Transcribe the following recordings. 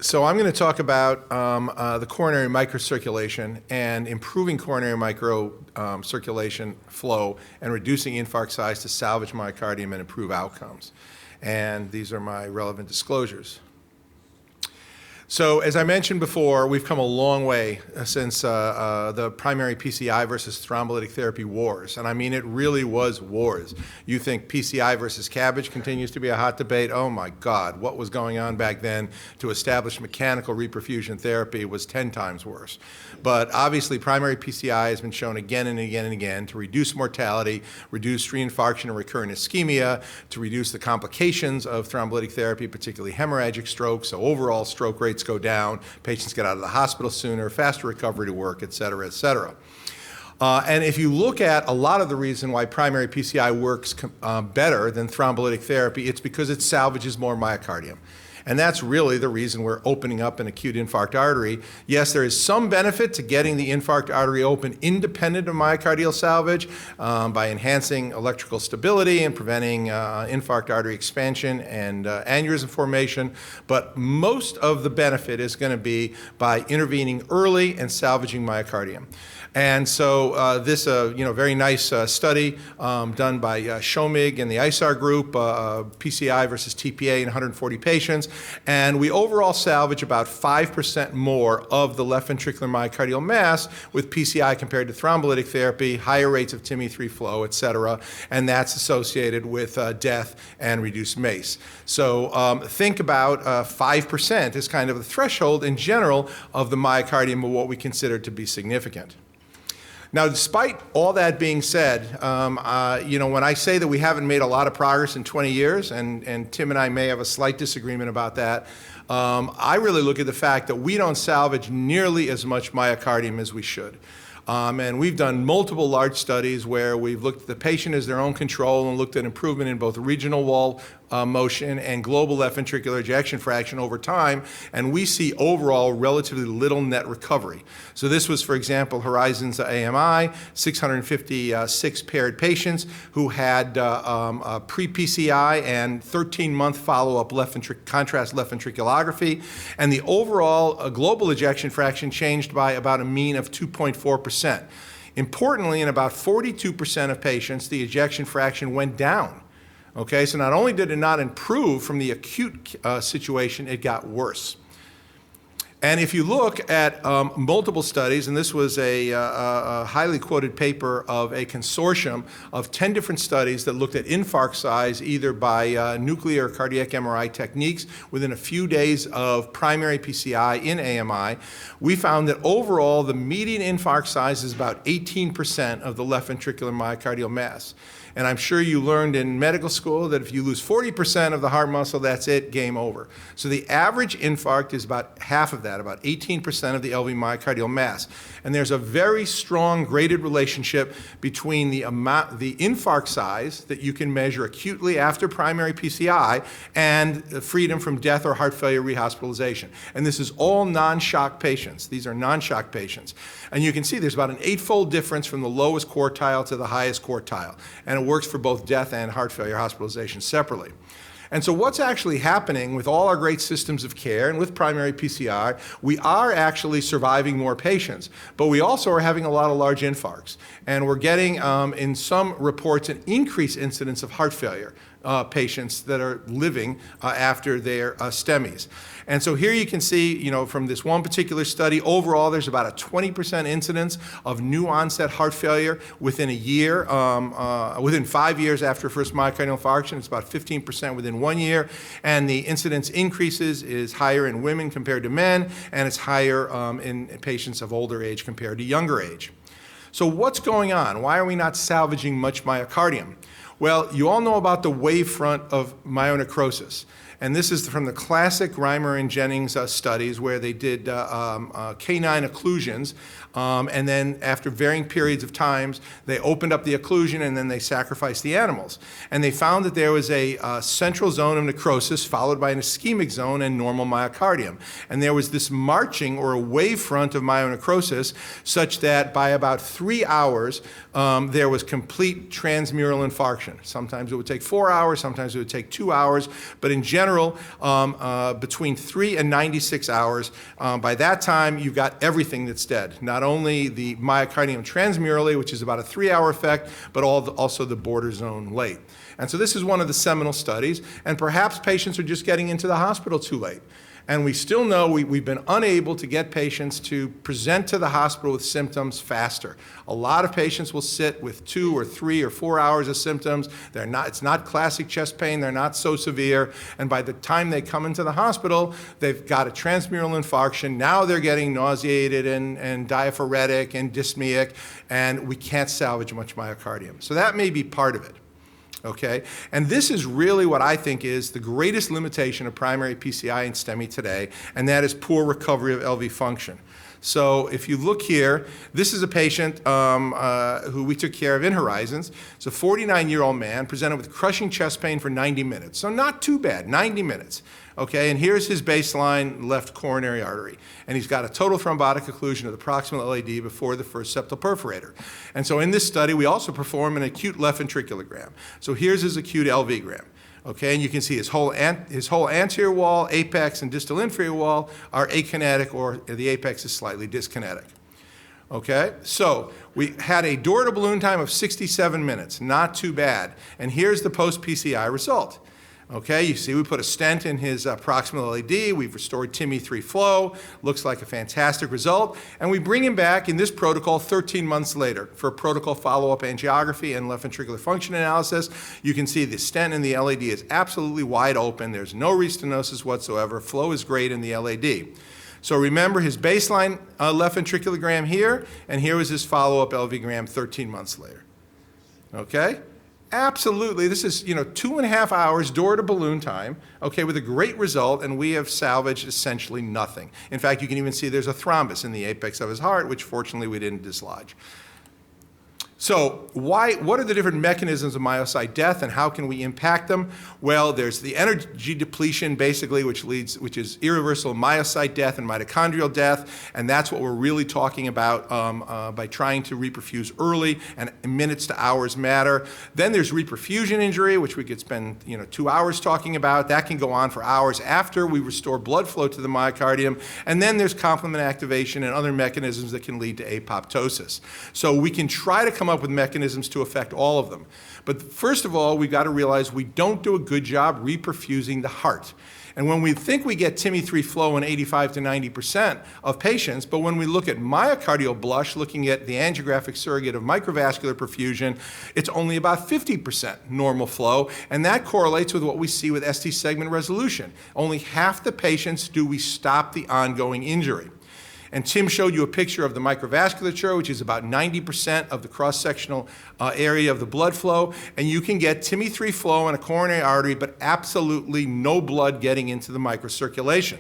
So I'm going to talk about the coronary microcirculation and improving coronary microcirculation flow and reducing infarct size to salvage myocardium and improve outcomes. And these are my relevant disclosures. So as I mentioned before, we've come a long way since the primary PCI versus thrombolytic therapy wars. And I mean, it really was wars. You think PCI versus cabbage continues to be a hot debate? Oh my God, what was going on back then to establish mechanical reperfusion therapy was 10 times worse. But obviously, primary PCI has been shown again and again and again to reduce mortality, reduce reinfarction and recurrent ischemia, to reduce the complications of thrombolytic therapy, particularly hemorrhagic stroke, so overall stroke rates go down, patients get out of the hospital sooner, faster recovery to work, et cetera, et cetera. And if you look at a lot of the reason why primary PCI works better than thrombolytic therapy, it's because it salvages more myocardium. And that's really the reason we're opening up an acute infarct artery. Yes, there is some benefit to getting the infarct artery open independent of myocardial salvage by enhancing electrical stability and preventing infarct artery expansion and aneurysm formation. But most of the benefit is going to be by intervening early and salvaging myocardium. And so this very nice study done by Shomig and the ISAR group, PCI versus TPA in 140 patients. And we overall salvage about 5% more of the left ventricular myocardial mass with PCI compared to thrombolytic therapy, higher rates of TIMI3 flow, et cetera. And that's associated with death and reduced MACE. So think about 5% as kind of the threshold in general of the myocardium of what we consider to be significant. Now, despite all that being said, when I say that we haven't made a lot of progress in 20 years, and Tim and I may have a slight disagreement about that, I really look at the fact that we don't salvage nearly as much myocardium as we should. And we've done multiple large studies where we've looked at the patient as their own control and looked at improvement in both regional wall motion and global left ventricular ejection fraction over time, and we see overall relatively little net recovery. So this was, for example, Horizons AMI, 656 paired patients who had pre-PCI and 13-month follow-up contrast left ventriculography, and the overall global ejection fraction changed by about a mean of 2.4%. Importantly, in about 42% of patients, the ejection fraction went down. Okay, so not only did it not improve from the acute situation, it got worse. And if you look at multiple studies, and this was a highly quoted paper of a consortium of 10 different studies that looked at infarct size either by nuclear or cardiac MRI techniques within a few days of primary PCI in AMI, we found that overall the median infarct size is about 18% of the left ventricular myocardial mass. And I'm sure you learned in medical school that if you lose 40% of the heart muscle, that's it, game over. So the average infarct is about half of that, about 18% of the LV myocardial mass. And there's a very strong graded relationship between the infarct size that you can measure acutely after primary PCI and freedom from death or heart failure rehospitalization. And this is all non-shock patients. These are non-shock patients. And you can see there's about an 8-fold difference from the lowest quartile to the highest quartile. And it works for both death and heart failure hospitalization separately. And so what's actually happening with all our great systems of care and with primary PCI, we are actually surviving more patients, but we also are having a lot of large infarcts. And we're getting, in some reports, an increased incidence of heart failure patients that are living after their STEMIs. And so here you can see, from this one particular study, overall there's about a 20% incidence of new onset heart failure within a year, within 5 years after first myocardial infarction. It's about 15% within 1 year. And the incidence increases is higher in women compared to men, and it's higher in patients of older age compared to younger age. So what's going on? Why are we not salvaging much myocardium? Well, you all know about the wavefront of myonecrosis. And this is from the classic Reimer and Jennings studies where they did canine occlusions. And then after varying periods of times, they opened up the occlusion and then they sacrificed the animals. And they found that there was a central zone of necrosis followed by an ischemic zone and normal myocardium. And there was this marching or a wavefront of myonecrosis such that by about 3 hours, there was complete transmural infarction. Sometimes it would take 4 hours, sometimes it would take 2 hours, but in general, general, between 3 and 96 hours. By that time, you've got everything that's dead. Not only the myocardium transmurally, which is about a 3-hour effect, but also the border zone late. And so this is one of the seminal studies, and perhaps patients are just getting into the hospital too late. And we still know we've been unable to get patients to present to the hospital with symptoms faster. A lot of patients will sit with 2 or 3 or 4 hours of symptoms. It's not classic chest pain. They're not so severe. And by the time they come into the hospital, they've got a transmural infarction. Now they're getting nauseated and diaphoretic and dyspneic, and we can't salvage much myocardium. So that may be part of it. Okay, and this is really what I think is the greatest limitation of primary PCI and STEMI today, and that is poor recovery of LV function. So if you look here, this is a patient who we took care of in Horizons. It's a 49-year-old man presented with crushing chest pain for 90 minutes. So not too bad, 90 minutes. Okay, and here's his baseline left coronary artery. And he's got a total thrombotic occlusion of the proximal LAD before the first septal perforator. And so in this study, we also perform an acute left ventriculogram. So here's his acute LV-gram. Okay, and you can see his whole anterior wall, apex, and distal inferior wall are akinetic, or the apex is slightly dyskinetic. Okay, so we had a door-to-balloon time of 67 minutes, not too bad. And here's the post-PCI result. Okay, you see we put a stent in his proximal LAD, we've restored TIMI3 flow, looks like a fantastic result, and we bring him back in this protocol 13 months later for protocol follow-up angiography and left ventricular function analysis. You can see the stent in the LAD is absolutely wide open, there's no restenosis whatsoever, flow is great in the LAD. So remember his baseline left ventriculogram here, and here was his follow-up LV-gram 13 months later. Okay? Absolutely, this is 2.5 hours door to balloon time, okay, with a great result, and we have salvaged essentially nothing. In fact, you can even see there's a thrombus in the apex of his heart, which fortunately we didn't dislodge. So what are the different mechanisms of myocyte death and how can we impact them? Well, there's the energy depletion basically, which is irreversible myocyte death and mitochondrial death, and that's what we're really talking about by trying to reperfuse early, and minutes to hours matter. Then there's reperfusion injury, which we could spend 2 hours talking about. That can go on for hours after we restore blood flow to the myocardium. And then there's complement activation and other mechanisms that can lead to apoptosis. So we can try to come up with mechanisms to affect all of them. But first of all, we've got to realize we don't do a good job reperfusing the heart. And when we think we get TIMI3 flow in 85 to 90% of patients, but when we look at myocardial blush, looking at the angiographic surrogate of microvascular perfusion, it's only about 50% normal flow, and that correlates with what we see with ST segment resolution. Only half the patients do we stop the ongoing injury. And Tim showed you a picture of the microvasculature, which is about 90% of the cross-sectional area of the blood flow. And you can get TIMI3 flow in a coronary artery, but absolutely no blood getting into the microcirculation.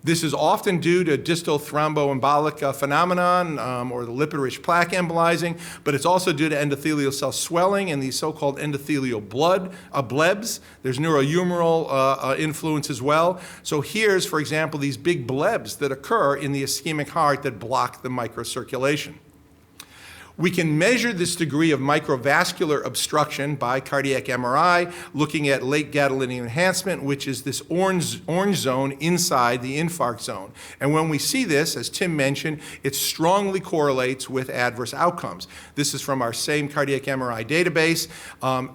This is often due to distal thromboembolic phenomenon or the lipid-rich plaque embolizing, but it's also due to endothelial cell swelling and these so-called endothelial blebs. There's neurohumeral influence as well. So here's, for example, these big blebs that occur in the ischemic heart that block the microcirculation. We can measure this degree of microvascular obstruction by cardiac MRI, looking at late gadolinium enhancement, which is this orange zone inside the infarct zone. And when we see this, as Tim mentioned, it strongly correlates with adverse outcomes. This is from our same cardiac MRI database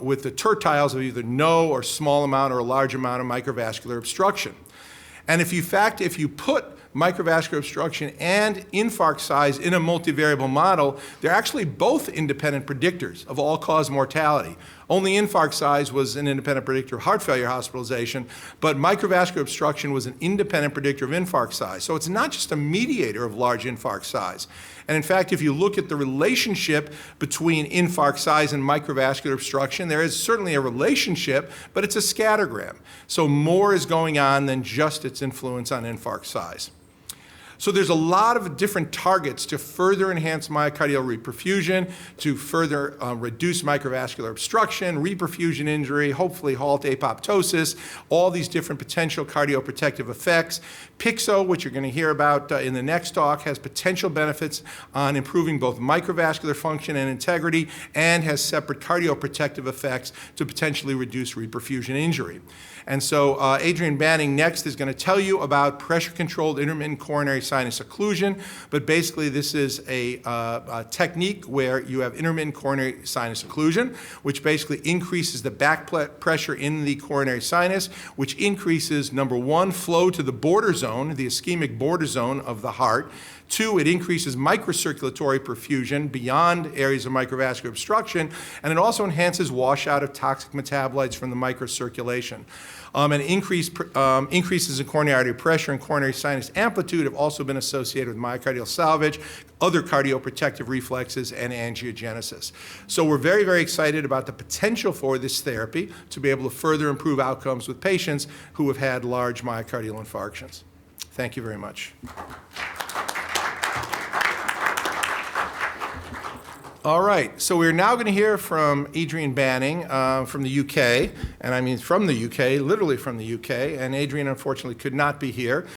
with the tertiles of either no or small amount or a large amount of microvascular obstruction. And if you put microvascular obstruction and infarct size in a multivariable model, they're actually both independent predictors of all-cause mortality. Only infarct size was an independent predictor of heart failure hospitalization, but microvascular obstruction was an independent predictor of infarct size. So it's not just a mediator of large infarct size. And in fact, if you look at the relationship between infarct size and microvascular obstruction, there is certainly a relationship, but it's a scattergram. So more is going on than just its influence on infarct size. So there's a lot of different targets to further enhance myocardial reperfusion, to further reduce microvascular obstruction, reperfusion injury, hopefully halt apoptosis, all these different potential cardioprotective effects. PIXO, which you're going to hear about in the next talk, has potential benefits on improving both microvascular function and integrity, and has separate cardioprotective effects to potentially reduce reperfusion injury. And so Adrian Banning next is going to tell you about pressure-controlled intermittent coronary sinus occlusion. But basically, this is a technique where you have intermittent coronary sinus occlusion, which basically increases the back pressure in the coronary sinus, which increases, number one, flow to the border zone, the ischemic border zone of the heart. Two, it increases microcirculatory perfusion beyond areas of microvascular obstruction, and it also enhances washout of toxic metabolites from the microcirculation. And increases in coronary artery pressure and coronary sinus amplitude have also been associated with myocardial salvage, other cardioprotective reflexes, and angiogenesis. So we're very, very excited about the potential for this therapy to be able to further improve outcomes with patients who have had large myocardial infarctions. Thank you very much. All right, so we're now going to hear from Adrian Banning from the UK, and I mean from the UK, literally from the UK, and Adrian unfortunately could not be here,